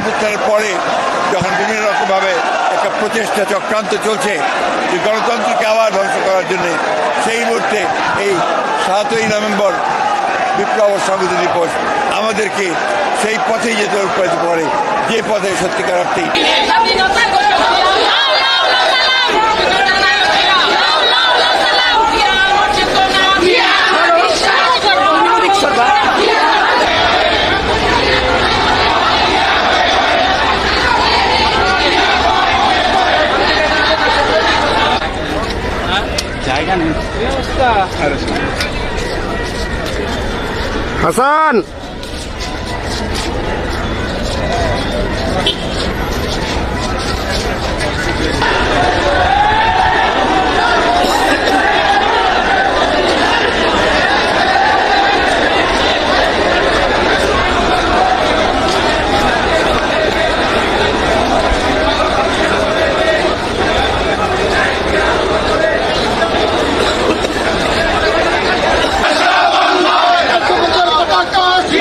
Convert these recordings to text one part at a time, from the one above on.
অভ্যুত্থানের পরে যখন বিভিন্ন রকমভাবে একটা প্রচেষ্টা চক্রান্ত চলছে যে গণতন্ত্রকে আবার ধ্বংস করার জন্য, সেই মুহূর্তে এই 7ই নভেম্বর বিপ্লব সংহতি দিবস আমাদেরকে সেই পথেই যেতে উৎপাদিত করে, যে পথে সত্যিকার অর্থেই হাসান Acabar!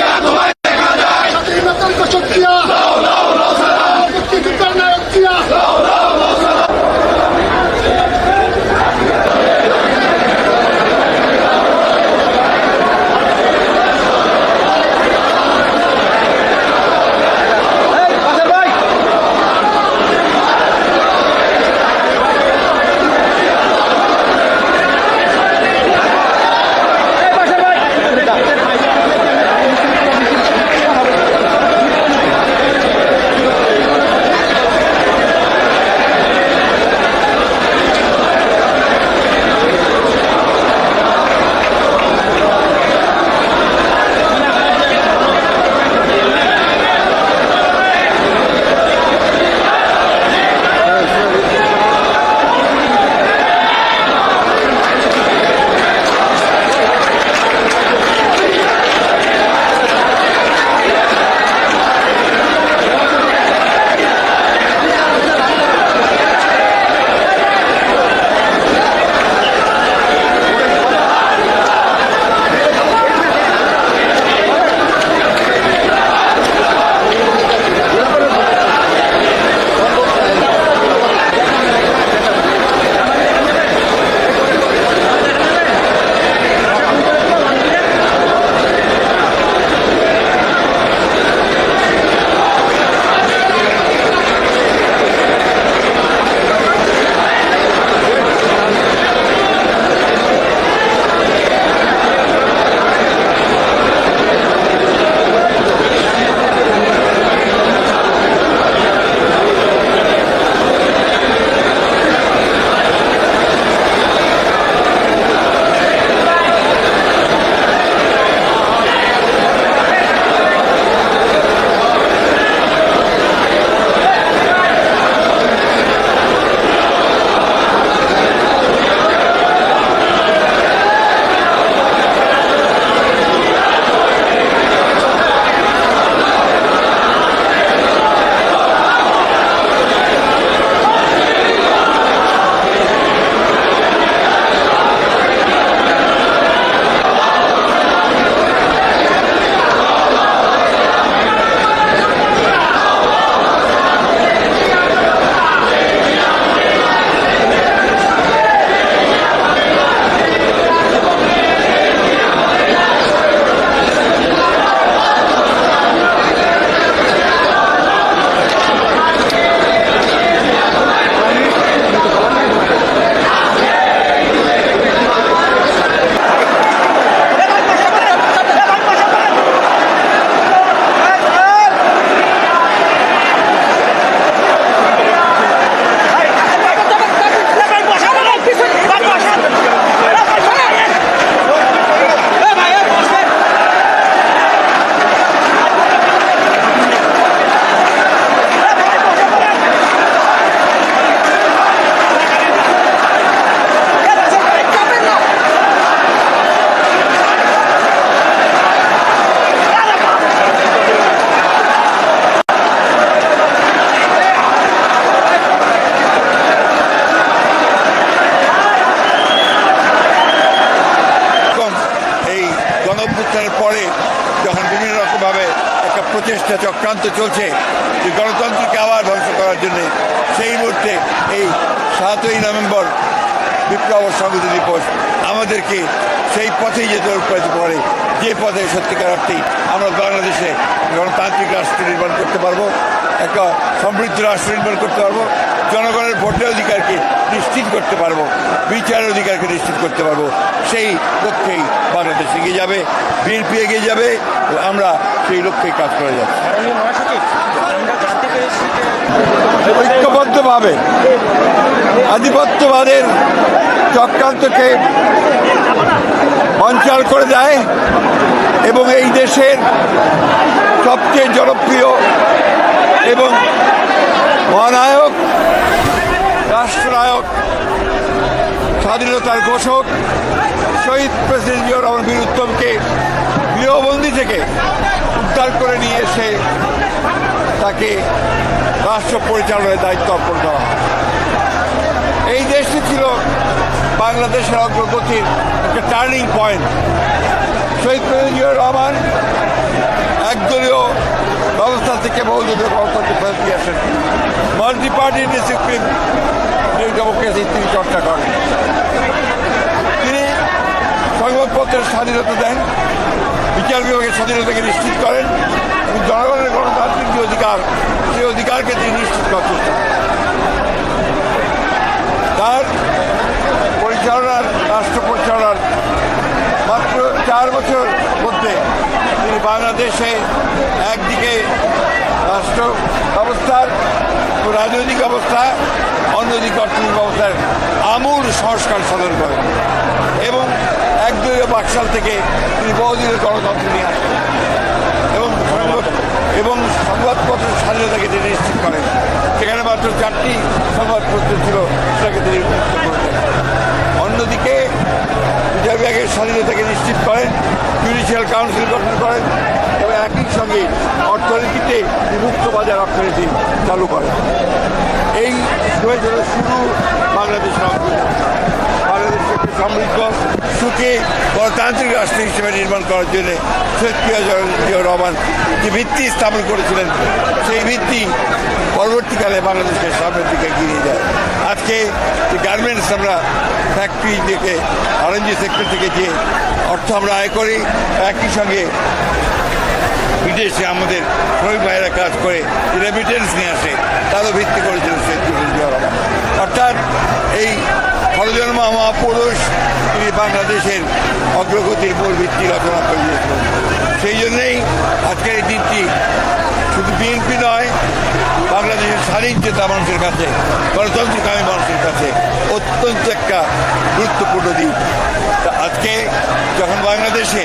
প্রচেষ্টা চক্রান্ত চলছে যে গণতন্ত্রকে আবার ধ্বংস করার জন্য, সেই মুহূর্তে এই 7ই নভেম্বর বিপ্লব সংহতি দিবস আমাদেরকে সেই পথেই যেতে অনুপ্রাণিত করে, যে পথে সত্যিকার অর্থেই আমরা বাংলাদেশে গণতান্ত্রিক রাষ্ট্র নির্মাণ করতে পারবো, একটা সমৃদ্ধ রাষ্ট্র নির্মাণ করতে পারবো, জনগণের ভোটের অধিকারকে নিশ্চিত করতে পারবো, বিচারের অধিকারকে নিশ্চিত করতে পারবো। সেই লক্ষ্যেই বাংলাদেশ এগিয়ে যাবে, বিএনপি এগিয়ে যাবে, আমরা সেই লক্ষ্যেই কাজ করে যাচ্ছি। ঐক্যবদ্ধভাবে আধিপত্যবাদের চক্রান্তকে বঞ্চনা করে দেয় এবং এই দেশের সবচেয়ে জনপ্রিয় এবং মহানায়ক, রাষ্ট্রনায়ক, স্বাধীনতার ঘোষক শহীদ প্রেসিডেন্ট জিয়াউর রহমান বীর উত্তমকে গৃহবন্দী থেকে উদ্ধার করে নিয়ে এসে তাকে রাষ্ট্র পরিচালনার দায়িত্ব অর্পণ করা হয়। এই দেশটি ছিল বাংলাদেশের অগ্রগতির একটা টার্নিং পয়েন্ট। শহীদ প্রেসিডেন্ট জিয়াউর রহমান একদলীয় ব্যবস্থা থেকে বহুদলীয় গণতন্ত্রে ফেরত দিয়ে আসেন। মাল্টি পার্টি ডিসিপ্লিন ডেমোক্রেসি তিনি চর্চা করেন। তিনি সংবাদপত্রের স্বাধীনতা দেন, বিচার বিভাগের স্বাধীনতাকে নিশ্চিত করেন এবং জনগণের গণতান্ত্রিক যে অধিকার, সেই অধিকারকে তিনি নিশ্চিত করার চেষ্টা করেন। তার পরিচালনার, রাষ্ট্র পরিচালনার মাত্র 4 বছর মধ্যে তিনি বাংলাদেশে একদিকে রাষ্ট্র ব্যবস্থার রাজনৈতিক অবস্থা, অন্যদিকে অর্থনৈতিক অবস্থার আমূল সংস্কার সাধন করেন এবং একদলীয় বাকশাল থেকে তিনি বহুদলীয় গণতন্ত্র নিয়ে আসেন এবং সংবাদপত্রের স্বাধীনতাকে তিনি নিশ্চিত করেন। সেখানে মাত্র 4টি সংবাদপত্র ছিল, সেটাকে তিনি মুক্ত করেছেন। অন্যদিকে বিচার বিভাগের স্বাধীনতাকে নিশ্চিত করেন, জুডিশিয়াল কাউন্সিল গঠন করেন এবং একই সঙ্গে অর্থনীতিতে মুক্ত বাজার অর্থনীতি চালু করেন। এই হয়েছিল শুরু বাংলাদেশের বাংলাদেশকে একটি সমৃদ্ধ, সুখী গণতান্ত্রিক রাষ্ট্র হিসেবে নির্মাণ করার জন্য শহীদ জিয়াউর রহমান যে ভিত্তি স্থাপন করেছিলেন, সেই ভিত্তি পরবর্তীকালে বাংলাদেশকে সামনের দিকে এগিয়ে যায়। আজকে যে গার্মেন্টস আমরা ফ্যাক্টরি থেকে, আরএনজি সেক্টর থেকে যে অর্থ আমরা আয় করি, একই সঙ্গে বিদেশে আমাদের শ্রমিক ভাইয়েরা কাজ করে রেমিটেন্স নিয়ে আসে, তারও ভিত্তি করেছিলেন শহীদ জিয়াউর রহমান। অর্থাৎ এই হরজন্মা মহাপুরুষ তিনি বাংলাদেশের অগ্রগতির মূল ভিত্তি রচনা করে দিয়েছিলেন। সেই জন্যেই আজকের এই দিনটি শুধু বিএনপি নয়, বাংলাদেশের স্বাধীন চেতা মানুষের কাছে, গণতন্ত্রকামী মানুষের কাছে অত্যন্ত একটা গুরুত্বপূর্ণ দিন। আজকে যখন বাংলাদেশে